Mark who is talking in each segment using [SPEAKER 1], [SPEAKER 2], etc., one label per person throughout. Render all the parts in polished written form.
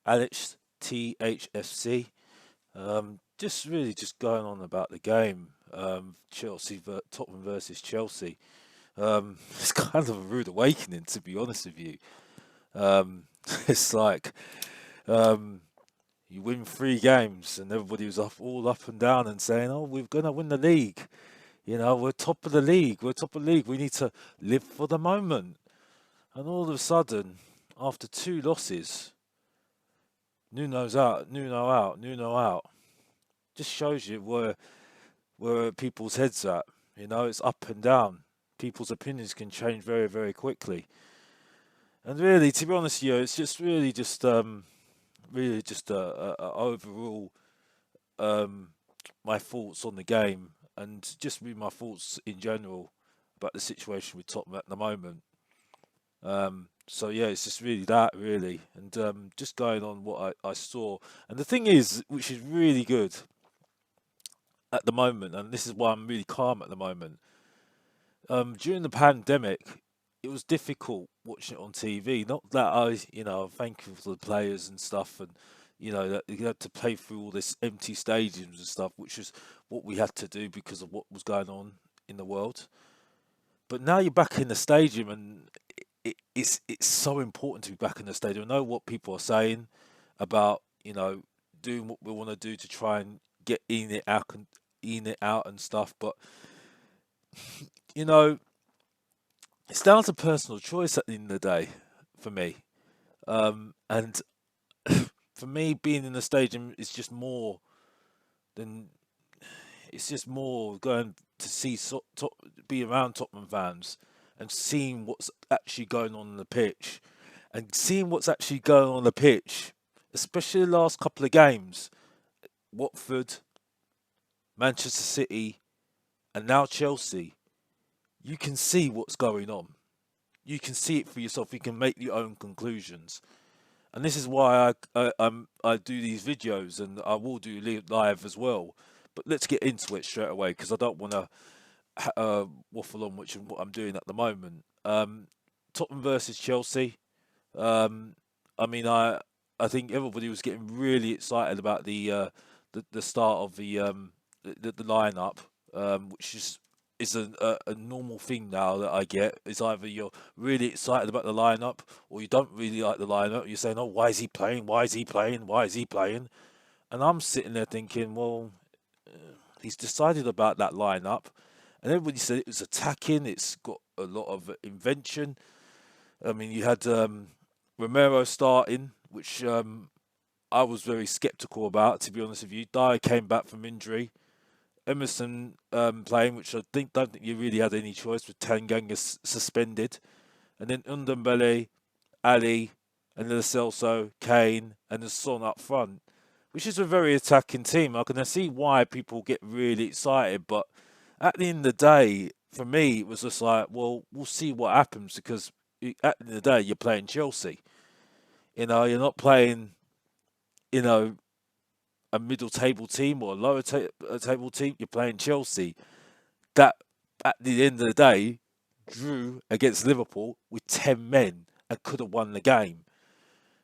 [SPEAKER 1] Alex THFC. Just really just going on about the game. Tottenham versus Chelsea. It's kind of a rude awakening, to be honest with you. Um, it's like um, you win 3 games, and everybody was all up and down and saying, "Oh, we're gonna win the league." We're top of the league. We're top of the league. We need to live for the moment. And all of a sudden, after 2 losses, Nuno's out, Nuno out, Nuno out. Just shows you where people's heads at. It's up and down. People's opinions can change very, very quickly. And really, to be honest, it's just really just a overall um, my thoughts on the game and just my thoughts in general about the situation with Tottenham at the moment. So yeah, it's just really that really, and just going on what I saw. And the thing is, which is really good at the moment, and this is why I'm really calm at the moment. During the pandemic, it was difficult watching it on TV. Not that I'm thankful for the players and stuff, and that you had to play through all this empty stadiums and stuff, which is what we had to do because of what was going on in the world. But now you're back in the stadium, and it's so important to be back in the stadium. I know what people are saying about doing what we want to do to try and get in it out and stuff, but you know it's down to personal choice at the end of the day for me. And for me, being in the stadium is just more than it's just more going to be around Tottenham fans and seeing what's actually going on the pitch, and seeing what's actually going on the pitch, especially the last couple of games, Watford, Manchester City, and now Chelsea. You can see what's going on. You can see it for yourself. You can make your own conclusions. And this is why I do these videos, and I will do live as well. But let's get into it straight away because I don't want to waffle on, which is what I'm doing at the moment. Tottenham versus Chelsea. Um, I mean, I think everybody was getting really excited about the start of the lineup, which is a normal thing now that I get. Is either you're really excited about the lineup or you don't really like the lineup. You're saying, "Oh, why is he playing? Why is he playing? Why is he playing?" And I'm sitting there thinking, "Well, he's decided about that lineup." And everybody said it was attacking. It's got a lot of invention. I mean, you had Romero starting, which I was very skeptical about, to be honest with you. Dyer came back from injury. Emerson playing, which I don't think you really had any choice with Tanganga suspended, and then Undembele, Ali, and then Celso, Kane, and the Son up front, which is a very attacking team. I can see why people get really excited, but at the end of the day, for me, it was just like, well, we'll see what happens because at the end of the day, you're playing Chelsea. You're not playing, you know, a middle table team or a table team. You're playing Chelsea. That at the end of the day drew against Liverpool with 10 men and could have won the game.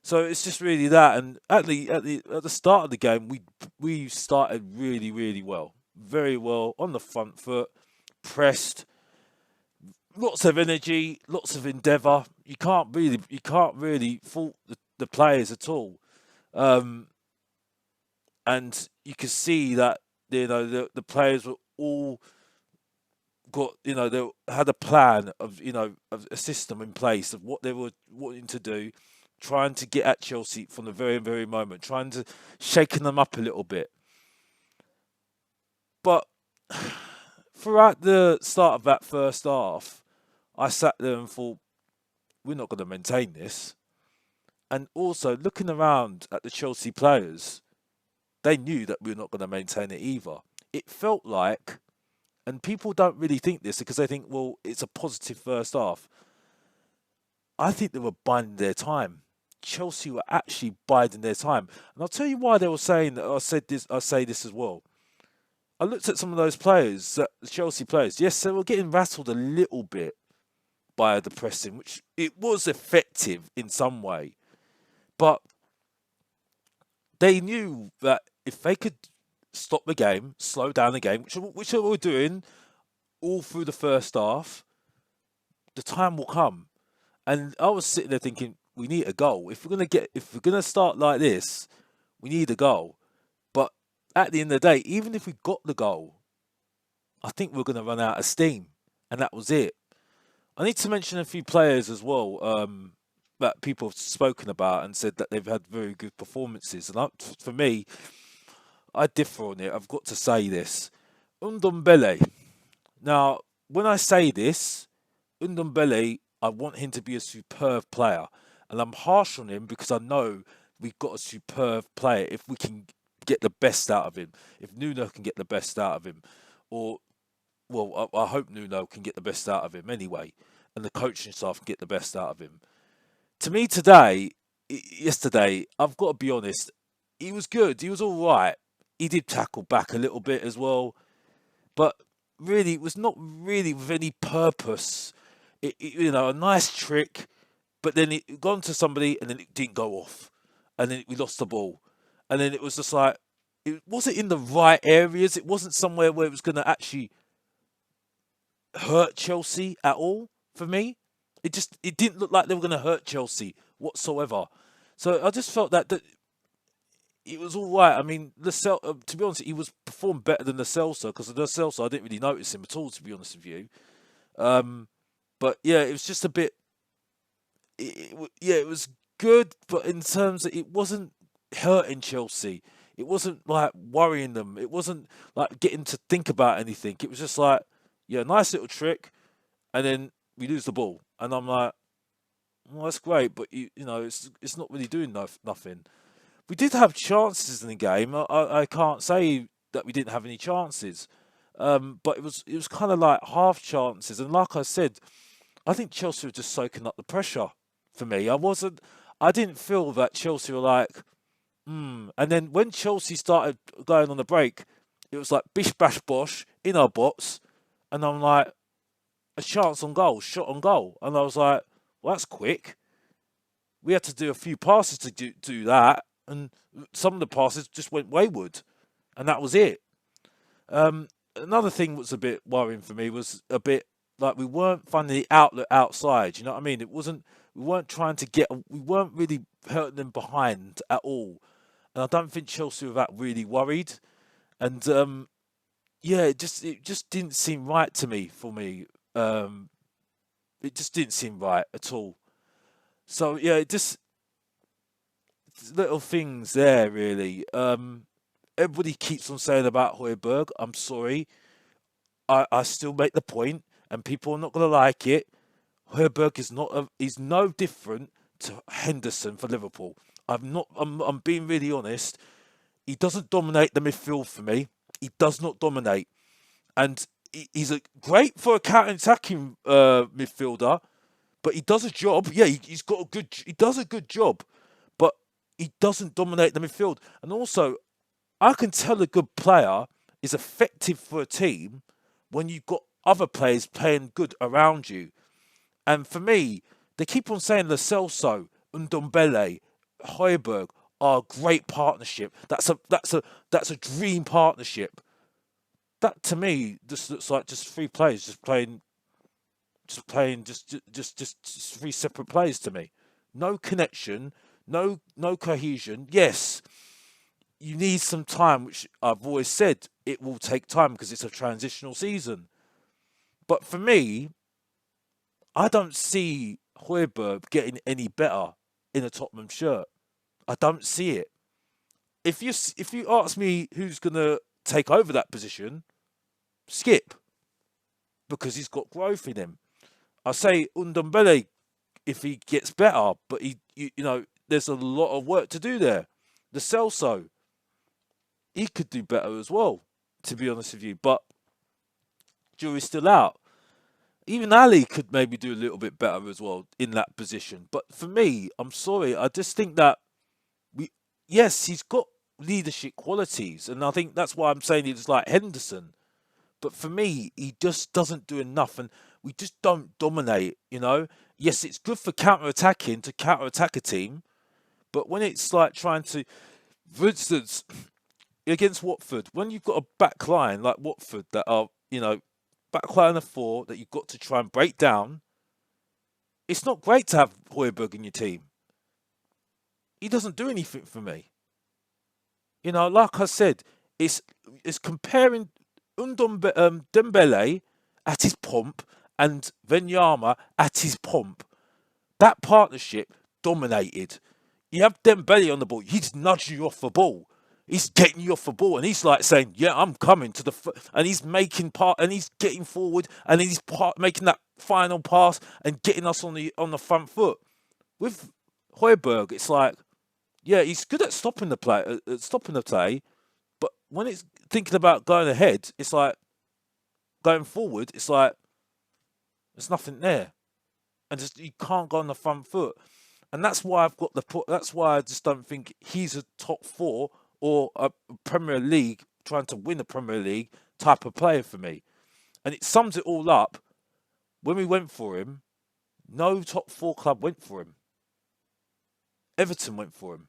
[SPEAKER 1] So it's just really that. And at the start of the game, we started really really well, very well on the front foot, pressed, lots of energy, lots of endeavour. You can't really fault the players at all. Um, and you could see that the players were all got they had a plan of a system in place of what they were wanting to do, trying to get at Chelsea from the very very moment, trying to shaking them up a little bit. But throughout the start of that first half, I sat there and thought we're not going to maintain this. And also looking around at the Chelsea players, they knew that we were not going to maintain it either. It felt like, and people don't really think this because they think, well, it's a positive first half. I think they were biding their time. Chelsea were actually biding their time, and I'll tell you why they were saying that. I said this. I say this as well. I looked at some of those players, the Chelsea players. Yes, they were getting rattled a little bit by the pressing, which it was effective in some way, but They knew that if they could stop the game, slow down the game, which they were doing all through the first half, the time will come. And I was sitting there thinking, we need a goal. If we're gonna start like this, we need a goal. But at the end of the day, even if we got the goal, I think we're gonna run out of steam, and that was it. I need to mention a few players as well that people have spoken about and said that they've had very good performances. And for me, I differ on it. I've got to say this. Undombele. Now, when I say this, Undombele, I want him to be a superb player. And I'm harsh on him because I know we've got a superb player if we can get the best out of him. If Nuno can get the best out of him. Or, well, I hope Nuno can get the best out of him anyway. And the coaching staff can get the best out of him. To me yesterday, I've got to be honest, he was good. He was all right. He did tackle back a little bit as well. But really, it was not really with any purpose. A nice trick, but then it gone to somebody and then it didn't go off, and then we lost the ball, and then it was just like it wasn't in the right areas. It wasn't somewhere where it was going to actually hurt Chelsea at all. For me, it didn't look like they were going to hurt Chelsea whatsoever. So I just felt that it was all right. I mean, to be honest, he was performed better than the Celso because the Celso I didn't really notice him at all. To be honest with you, um, but yeah, it was just a bit. It was good, but in terms of it wasn't hurting Chelsea. It wasn't like worrying them. It wasn't like getting to think about anything. It was just like, yeah, nice little trick, and then we lose the ball, and I'm like, well, that's great, but it's not really doing nothing. We did have chances in the game. I can't say that we didn't have any chances, but it was kind of like half chances. And like I said, I think Chelsea were just soaking up the pressure. For me, I didn't feel that Chelsea were like, hmm. And then when Chelsea started going on the break, it was like bish bash bosh in our box, and I'm like a chance on goal, shot on goal, and I was like, well, that's quick. We had to do a few passes to do that, and some of the passes just went wayward, and that was it. Another thing that was a bit worrying for me was a bit like we weren't finding the outlet outside. You know what I mean? It wasn't. We weren't trying to get. We weren't really hurting them behind at all, and I don't think Chelsea were that really worried. And yeah, it just didn't seem right to me. For me, um, it just didn't seem right at all. So yeah, it just little things there really. Everybody keeps on saying about Hoiberg. I'm sorry, I still make the point, and people are not going to like it. Hoiberg is no different to Henderson for Liverpool. I'm being really honest. He doesn't dominate the midfield for me. He does not dominate, and he's a great for a counter-attacking midfielder. But he does a job. Yeah, he's got a good. He does a good job, but he doesn't dominate the midfield. And also, I can tell a good player is effective for a team when you've got other players playing good around you. And for me, they keep on saying Lo Celso, Ndombele, Højbjerg are a great partnership. That's a dream partnership. That to me just looks like just three players just three separate players to me. No connection, no cohesion. Yes, you need some time, which I've always said it will take time because it's a transitional season. But for me, I don't see Højbjerg getting any better in a Tottenham shirt. I don't see it. If you ask me who's gonna take over that position, Skip, because he's got growth in him. I say Undombele if he gets better, but there's a lot of work to do there. The Celso, he could do better as well, to be honest with you, but jury's still out. Even Ali could maybe do a little bit better as well in that position. But for me, I'm sorry, I just think that we, yes, he's got leadership qualities, and I think that's why I'm saying he's like Henderson. But for me, he just doesn't do enough, and we just don't dominate. Yes, it's good for counter attacking to counter attack a team, but when it's like trying to For instance, against Watford, when you've got a back line like Watford that are, back line of four that you've got to try and break down, it's not great to have Hoiberg in your team. He doesn't do anything for me. Like I said, it's it's comparing Dembele at his pomp and Venyama at his pomp. That partnership dominated. You have Dembele on the ball. He's nudging you off the ball. He's getting you off the ball, and he's like saying, "Yeah, I'm coming to the," and he's making part, and he's getting forward, and he's making that final pass and getting us on the front foot. With Hoiberg, it's like, yeah, he's good at stopping the play, but when it's thinking about going ahead, it's like going forward. It's like there's nothing there, and just you can't go on the front foot. And that's why I've got the put. That's why I just don't think he's a top four or a Premier League trying to win a Premier League type of player for me. And it sums it all up. When we went for him, no top four club went for him. Everton went for him.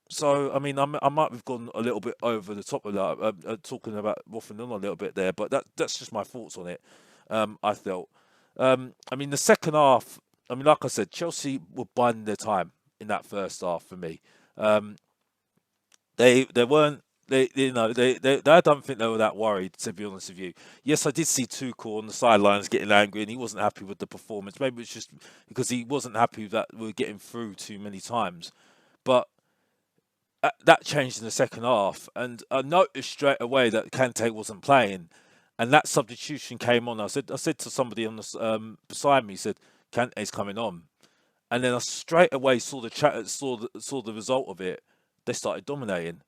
[SPEAKER 1] So I mean, I might have gone a little bit over the top of that, talking about waffling on a little bit there, but that's just my thoughts on it. I felt. I mean, the second half. I mean, like I said, Chelsea were biding their time in that first half for me. Um, they weren't. I don't think they were that worried, to be honest with you. Yes, I did see Tuchel on the sidelines getting angry, and he wasn't happy with the performance. Maybe it's just because he wasn't happy that we were getting through too many times. But that changed in the second half, and I noticed straight away that Kante wasn't playing, and that substitution came on. I said to somebody on the beside me, he said Kante's coming on, and then I straight away saw the chat, saw the result of it. They started dominating,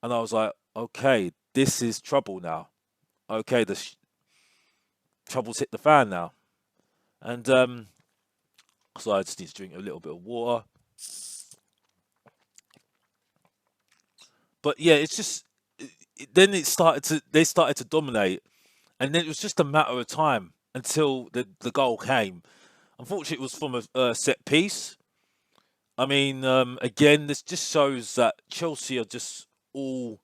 [SPEAKER 1] and I was like, okay, this is trouble now. Okay, trouble's hit the fan now, and so I just need to drink a little bit of water. But yeah, it's just then they started to dominate, and then it was just a matter of time until the goal came. Unfortunately, it was from a set piece. I mean, again, this just shows that Chelsea are just all,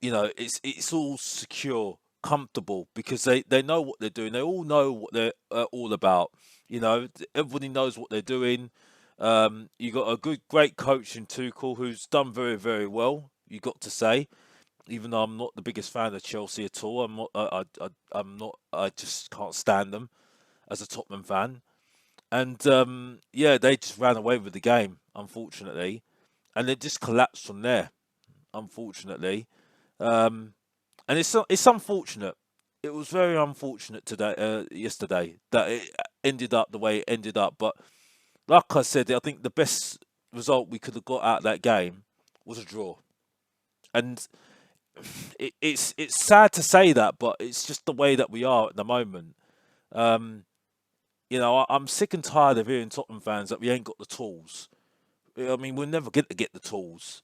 [SPEAKER 1] it's all secure, comfortable because they know what they're doing. They all know what they're all about. Everybody knows what they're doing. You got a great coach in Tuchel who's done very, very well. You got to say, even though I'm not the biggest fan of Chelsea at all, I'm not. I'm not. I just can't stand them as a Tottenham fan. And yeah, they just ran away with the game, unfortunately, and it just collapsed from there, unfortunately. Um, and it's unfortunate. It was very unfortunate yesterday, that it ended up the way it ended up. But like I said, I think the best result we could have got out of that game was a draw. And it's sad to say that, but it's just the way that we are at the moment. Um, I'm sick and tired of hearing Tottenham fans that we ain't got the tools. I mean, we're never going to get the tools.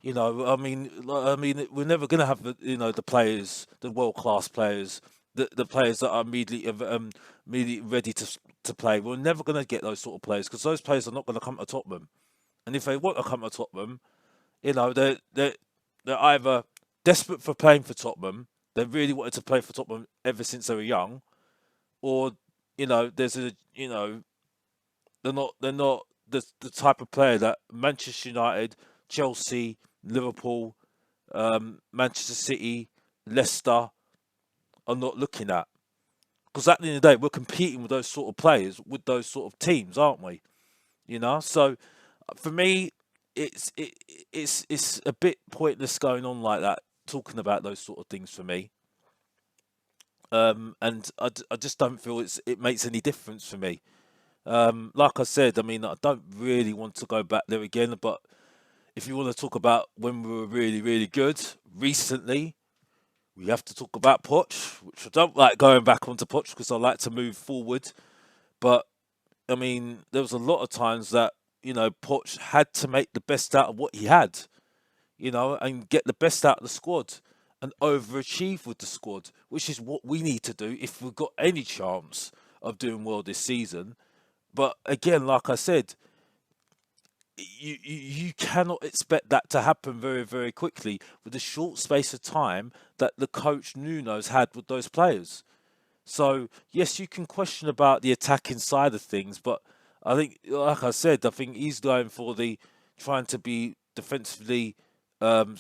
[SPEAKER 1] We're never going to have the players, the world class players, the players that are immediately ready to play. We're never going to get those sort of players because those players are not going to come to Tottenham. And if they want to come to Tottenham, they're either desperate for playing for Tottenham, they really wanted to play for Tottenham ever since they were young, or there's they're not the type of player that Manchester United, Chelsea, Liverpool, Manchester City, Leicester are not looking at. Because at the end of the day, we're competing with those sort of players, with those sort of teams, aren't we? So for me, it's a bit pointless going on like that, talking about those sort of things for me. And I just don't feel it makes any difference for me. Like I said, I mean, I don't really want to go back there again, but if you want to talk about when we were really, really good recently, we have to talk about Poch, which I don't like going back onto Poch because I like to move forward. But I mean, there was a lot of times that Poch had to make the best out of what he had, and get the best out of the squad and overachieve with the squad, which is what we need to do if we've got any chance of doing well this season. But again, like I said, you cannot expect that to happen very, very quickly with the short space of time that the coach Nuno's had with those players. So yes, you can question about the attacking side of things, but I think, like I said, I think he's going for the trying to be defensively um,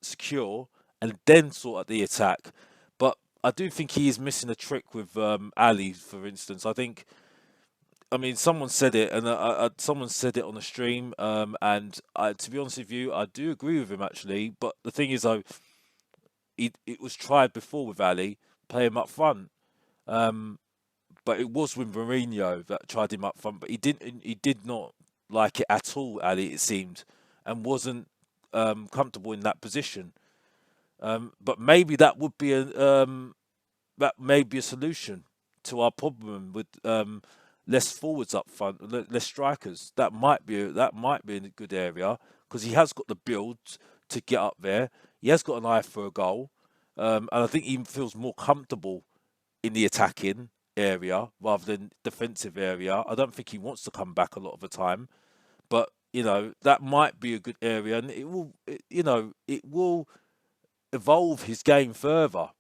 [SPEAKER 1] secure and then sort out the attack. But I do think he is missing a trick with Ali, for instance. I mean, someone said it, and someone said it on the stream, and to be honest with you, I do agree with him actually. But the thing is, though, it was tried before with Ali, play him up front. Um, but it was with Mourinho that tried him up front, but he did not like it at all, Ali, it seemed, and wasn't comfortable in that position. But maybe that may be a solution to our problem with less forwards up front, less strikers. That might be in a good area because he has got the build to get up there. He has got an eye for a goal, and I think he feels more comfortable in the attacking area rather than defensive area. I don't think he wants to come back a lot of the time, but that might be a good area, and it will evolve his game further,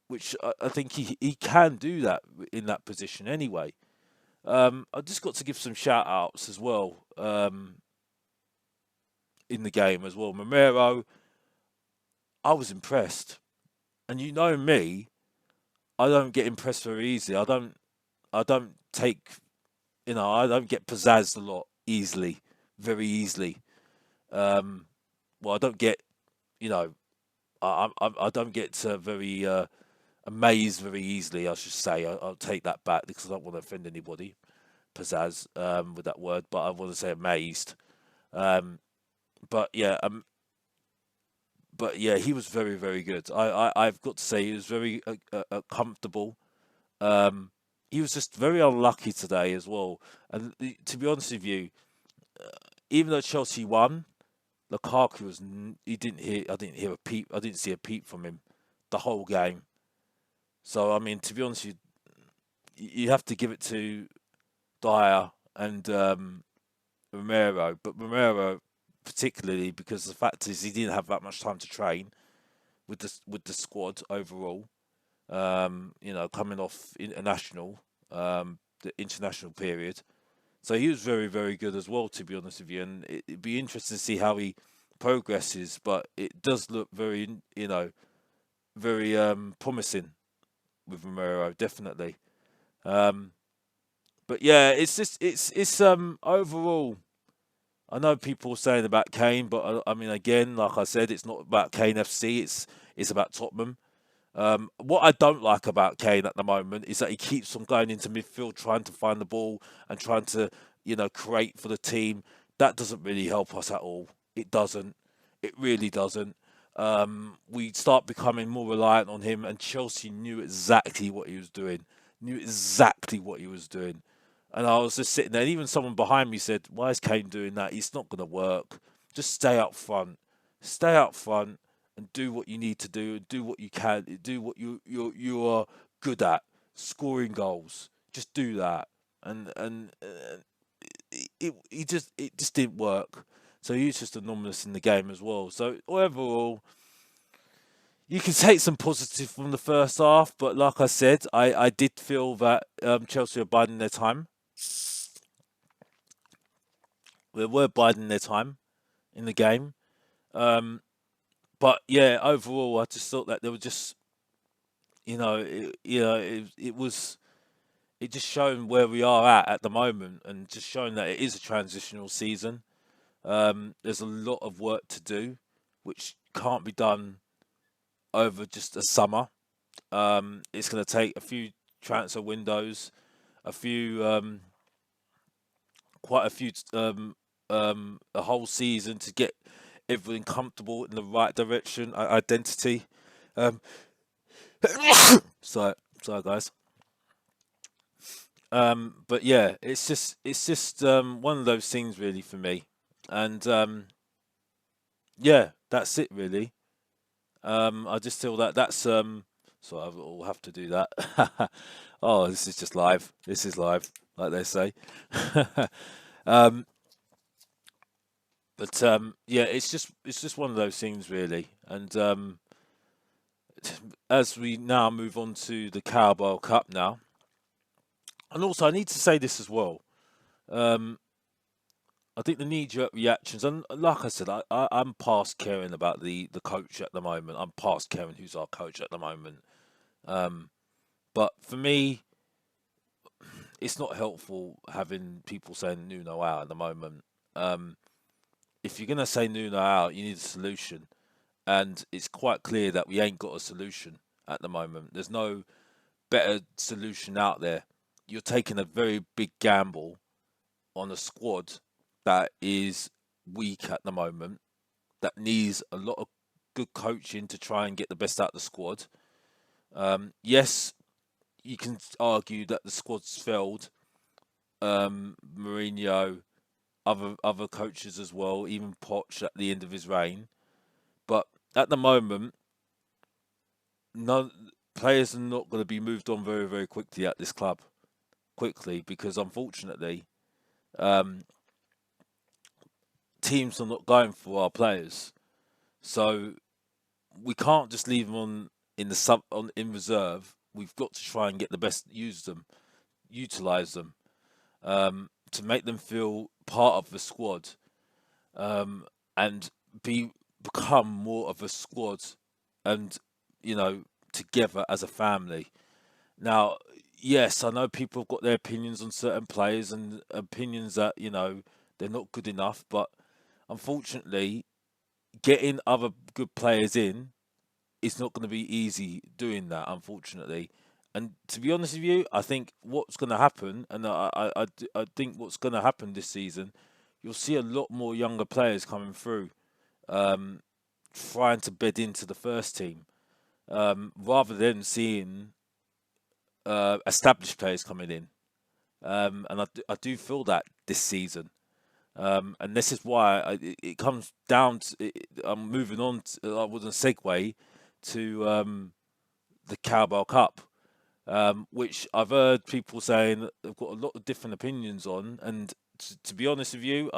[SPEAKER 1] which I think he can do that in that position anyway. I just got to give some shout outs as well in the game as well. Romero, I was impressed, and you know me, I don't get impressed very easily. I don't take I don't get pizzazzed a lot easily, very easily. Um, well, I don't get you know I don't get very amazed very easily. I should say I'll take that back because I don't want to offend anybody. Pizzazz with that word, but I want to say amazed. Um, but yeah, he was very very good. I've got to say he was very comfortable. Um, he was just very unlucky today as well. And to be honest with you, even though Chelsea won, Lukaku was he didn't hear. I didn't hear a peep. I didn't see a peep from him the whole game. So I mean, to be honest, you have to give it to Dyer and Romero, but Romero particularly because the fact is he didn't have that much time to train with the squad overall. Coming off the international period. So he was very, very good as well, to be honest with you. And it'd be interesting to see how he progresses, but it does look very, very promising with Romero, definitely. Um, but yeah, it's overall. I know people are saying about Kane, but I mean, again, like I said, it's not about Kane FC. It's about Tottenham. What I don't like about Kane at the moment is that he keeps on going into midfield, trying to find the ball and trying to, create for the team. That doesn't really help us at all. It doesn't. It really doesn't. We start becoming more reliant on him, and Chelsea knew exactly what he was doing. Knew exactly what he was doing. And I was just sitting there, and even someone behind me said, "Why is Kane doing that? It's not going to work. Just stay up front. Stay up front and do what you need to do, and do what you can, do what you are good at, scoring goals. Just do that." And it just didn't work. So he was just anomalous in the game as well. So overall, you can take some positive from the first half, but like I said, I did feel that Chelsea were biding their time. They were biding their time in the game. Um, but yeah, overall, I just thought that there was just, it was it just showing where we are at the moment, and just showing that it is a transitional season. There's a lot of work to do, which can't be done over just a summer. It's going to take a few transfer windows, a few, quite a few, a whole season to get everything comfortable in the right direction, identity. Um, sorry, sorry, guys. But yeah, it's just one of those things really for me, and yeah, that's it really. I just feel that that's so I'll have to do that. Oh, this is just live. This is live, like they say. um, But yeah, it's just one of those things really. And as we now move on to the Cowbell Cup now, and also I need to say this as well. Um, I think the knee-jerk reactions, and like I said, I'm past caring about the coach at the moment. I'm past caring who's our coach at the moment. Um, but for me, it's not helpful having people saying Nuno out at the moment. Um, if you're gonna say Nuno out, you need a solution, and it's quite clear that we ain't got a solution at the moment. There's no better solution out there. You're taking a very big gamble on a squad that is weak at the moment, that needs a lot of good coaching to try and get the best out of the squad. Yes, you can argue that the squad's failed. Mourinho, other coaches as well, even Poch at the end of his reign. But at the moment, none players are not going to be moved on very very quickly at this club quickly because unfortunately, um, teams are not going for our players. So we can't just leave them on in the sub on in reserve. We've got to try and get the best, use them, utilize them, to make them feel part of the squad, um, and be become more of a squad, and you know together as a family. Now, yes, I know people have got their opinions on certain players and opinions that they're not good enough, but unfortunately, getting other good players in, it's not going to be easy doing that, unfortunately. And to be honest with you, I think what's going to happen, and I think what's going to happen this season, you'll see a lot more younger players coming through, um, trying to bed into the first team, rather than seeing established players coming in. And I do feel that this season. And this is why it comes down to. I'm moving on. I was a segue to the Cowbell Cup, which I've heard people saying that they've got a lot of different opinions on. And to be honest with you,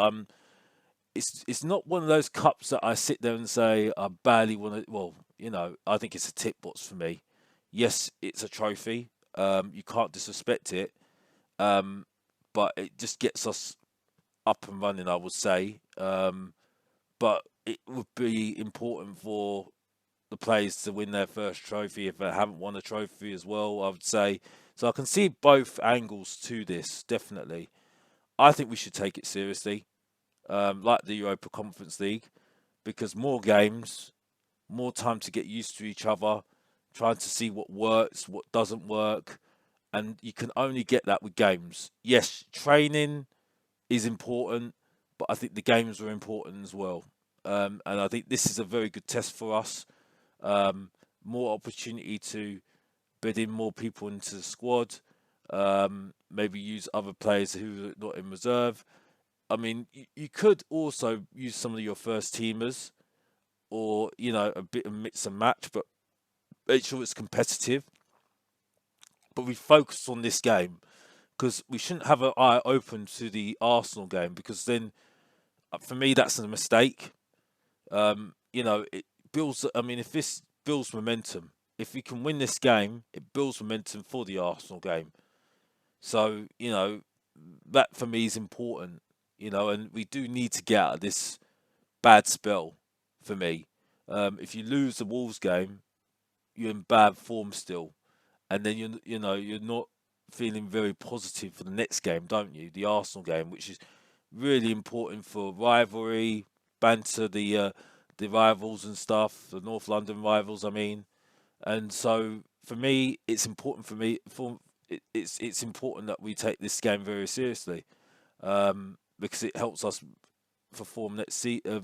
[SPEAKER 1] it's not one of those cups that I sit there and say I barely want to. Well, I think it's a tick box for me. Yes, it's a trophy. You can't disrespect it. Um, but it just gets us up and running, I would say. But it would be important for the players to win their first trophy if they haven't won a trophy as well, I would say. So I can see both angles to this, definitely. I think we should take it seriously, like the Europa Conference League, because more games, more time to get used to each other, trying to see what works, what doesn't work, and you can only get that with games. Yes, training is important, but I think the games are important as well. And I think this is a very good test for us. Um, More opportunity to bid in more people into the squad. Maybe use other players who are not in reserve. I mean, you could also use some of your first teamers, or a bit of mix and match, but make sure it's competitive. But we focus on this game because we shouldn't have an eye open to the Arsenal game, because then, for me, that's a mistake. It builds. I mean, if this builds momentum, if we can win this game, it builds momentum for the Arsenal game. So that for me is important. And we do need to get out of this bad spell. For me, if you lose the Wolves game, you're in bad form still, and then you're not feeling very positive for the next game, don't you? The Arsenal game, which is really important for rivalry, banter, the rivals and stuff, the North London rivals. I mean, and so for me, it's important for me for it's important that we take this game very seriously, because it helps us perform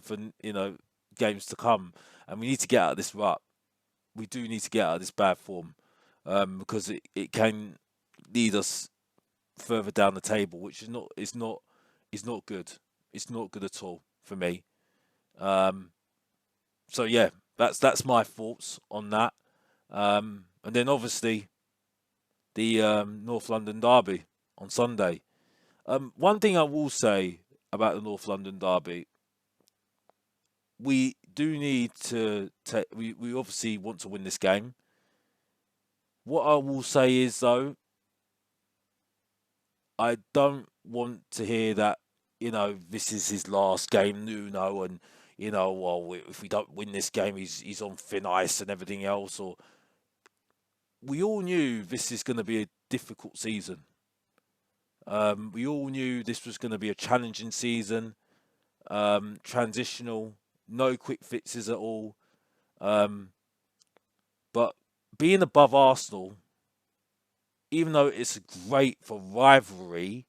[SPEAKER 1] for games to come, and we need to get out of this rut. We do need to get out of this bad form, because it can lead us further down the table, which is not good. It's not good at all for me. Um, so yeah, that's my thoughts on that. And then obviously the North London derby on Sunday. One thing I will say about the North London derby, we do need to take. We obviously want to win this game. What I will say is though, I don't want to hear that, this is his last game, Nuno, and well, if we don't win this game, he's on thin ice and everything else. Or we all knew this is going to be a difficult season. We all knew this was going to be a challenging season, transitional, no quick fixes at all. Um, but being above Arsenal, even though it's great for rivalry,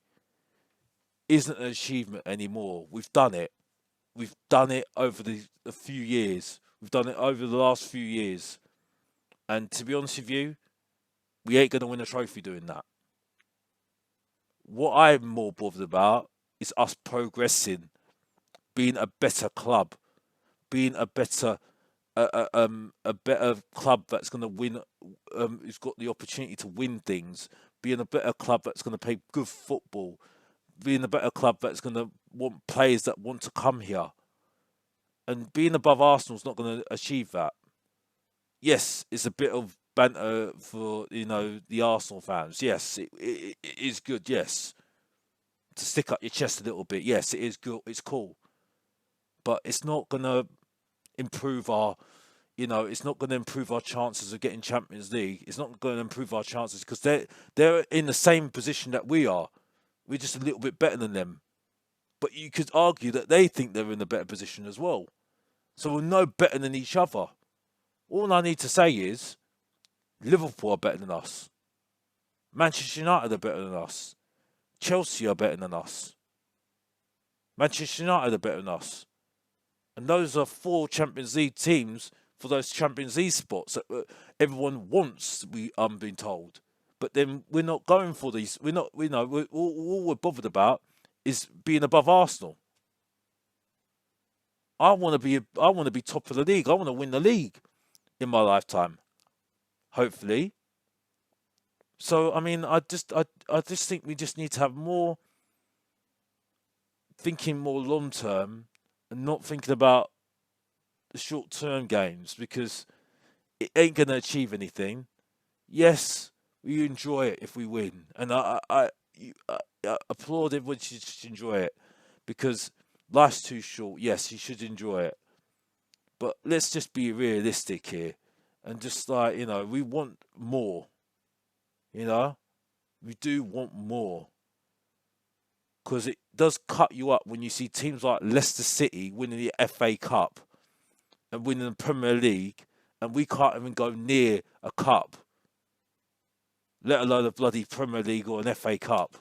[SPEAKER 1] isn't an achievement anymore. We've done it. We've done it over a few years. We've done it over the last few years. And to be honest with you, we ain't going to win a trophy doing that. What I'm more bothered about is us progressing, being a better club, being a better club that's going to win, who's got the opportunity to win things, being a better club that's going to play good football, being a better club that's going to want players that want to come here. And being above Arsenal's not going to achieve that. Yes, it's a bit of banter for the Arsenal fans. Yes, it is good. Yes, to stick up your chest a little bit. Yes, it is good. It's cool, but it's not going to improve our. It's not going to improve our chances of getting Champions League. It's not going to improve our chances because they're in the same position that we are. We're just a little bit better than them. But you could argue that they think they're in a better position as well. So we're no better than each other. All I need to say is Liverpool are better than us. Manchester United are better than us. Chelsea are better than us. Manchester United are better than us. And those are 4 Champions League teams for those Champions League spots that everyone wants, I'm being told. But then we're not going for these. We're not, all we're bothered about is being above Arsenal. I want to be top of the league. I want to win the league in my lifetime, hopefully. So I mean, I just think we just need to have more thinking more long term and not thinking about the short term games because it ain't gonna achieve anything. Yes, we enjoy it if we win, and I applaud everyone should enjoy it because life's too short. Yes, you should enjoy it, but let's just be realistic here, and just we want more. You know, we do want more because it does cut you up when you see teams like Leicester City winning the FA Cup and winning the Premier League, and we can't even go near a cup, let alone a bloody Premier League or an FA Cup.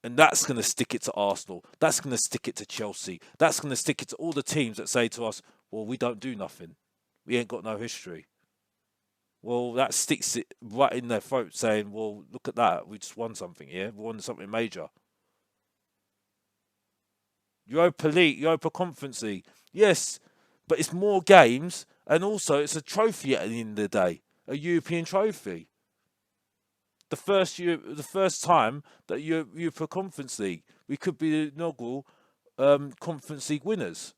[SPEAKER 1] And that's going to stick it to Arsenal. That's going to stick it to Chelsea. That's going to stick it to all the teams that say to us, well, we don't do nothing. We ain't got no history. Well, that sticks it right in their throat saying, well, look at that. We just won something here. We won something major. Europa League, Europa Conference League. Yes, but it's more games and also it's a trophy at the end of the day. A European trophy. The first time that Europa Conference League, we could be the inaugural Conference League winners.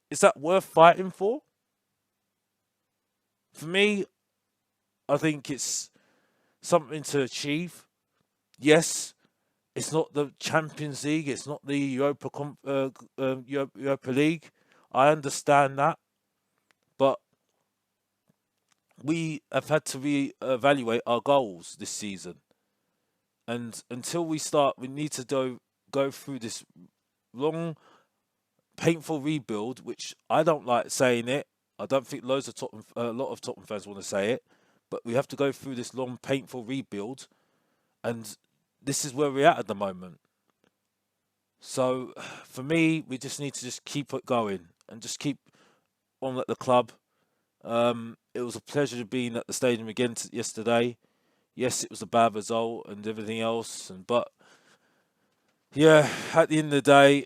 [SPEAKER 1] Is that worth fighting for? For me, I think it's something to achieve. Yes, it's not the Champions League. It's not the Europa League. I understand that, but we have had to re-evaluate our goals this season. And until we start, we need to go through this long, painful rebuild, which I don't like saying it. I don't think a lot of Tottenham fans want to say it, but we have to go through this long, painful rebuild, and this is where we're at the moment. So, for me, we just need to just keep it going and just keep on at the club. It was a pleasure being at the stadium again yesterday. Yes, it was a bad result and everything else, but yeah, at the end of the day,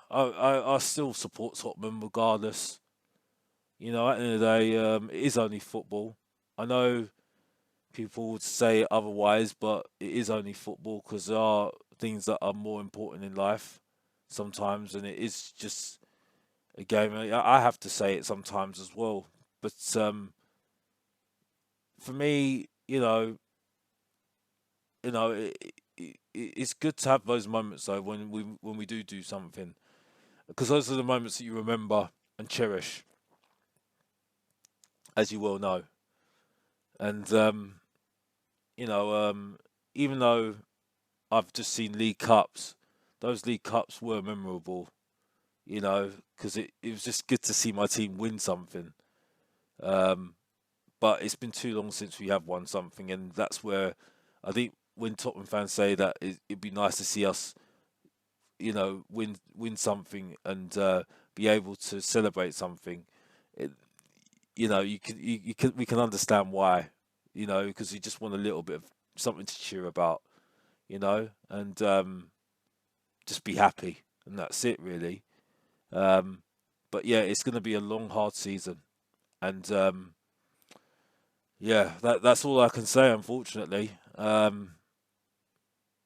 [SPEAKER 1] I still support Tottenham regardless. At the end of the day, it is only football. I know people would say otherwise, but it is only football because there are things that are more important in life. sometimes, and it is just a game. I have to say it sometimes as well. But for me, it's good to have those moments though when we do something, because those are the moments that you remember and cherish, as you well know. And you know, even though I've just seen League Cups, those League Cups were memorable. Because it was just good to see my team win something. Um, but it's been too long since we have won something, and that's where I think when Tottenham fans say that it'd be nice to see us, win something and be able to celebrate something. It, we can understand why, because you just want a little bit of something to cheer about, and just be happy, and that's it really. Um, but yeah, it's going to be a long, hard season, and yeah, that's all I can say. Unfortunately, yeah,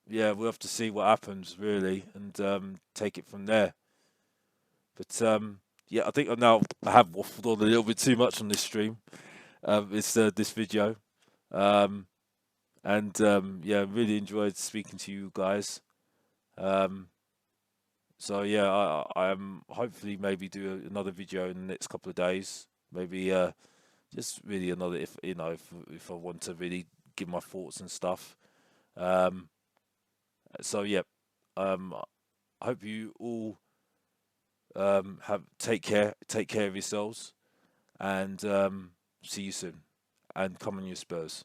[SPEAKER 1] we'll have to see what happens really, and take it from there. But yeah, I think I have waffled on a little bit too much on this stream. This video, um, and yeah, really enjoyed speaking to you guys. Um, so yeah, I am hopefully maybe do another video in the next couple of days. Maybe just really another, if I want to really give my thoughts and stuff. Um, so yeah, I hope you all have take care of yourselves, and see you soon. And come on, you Spurs.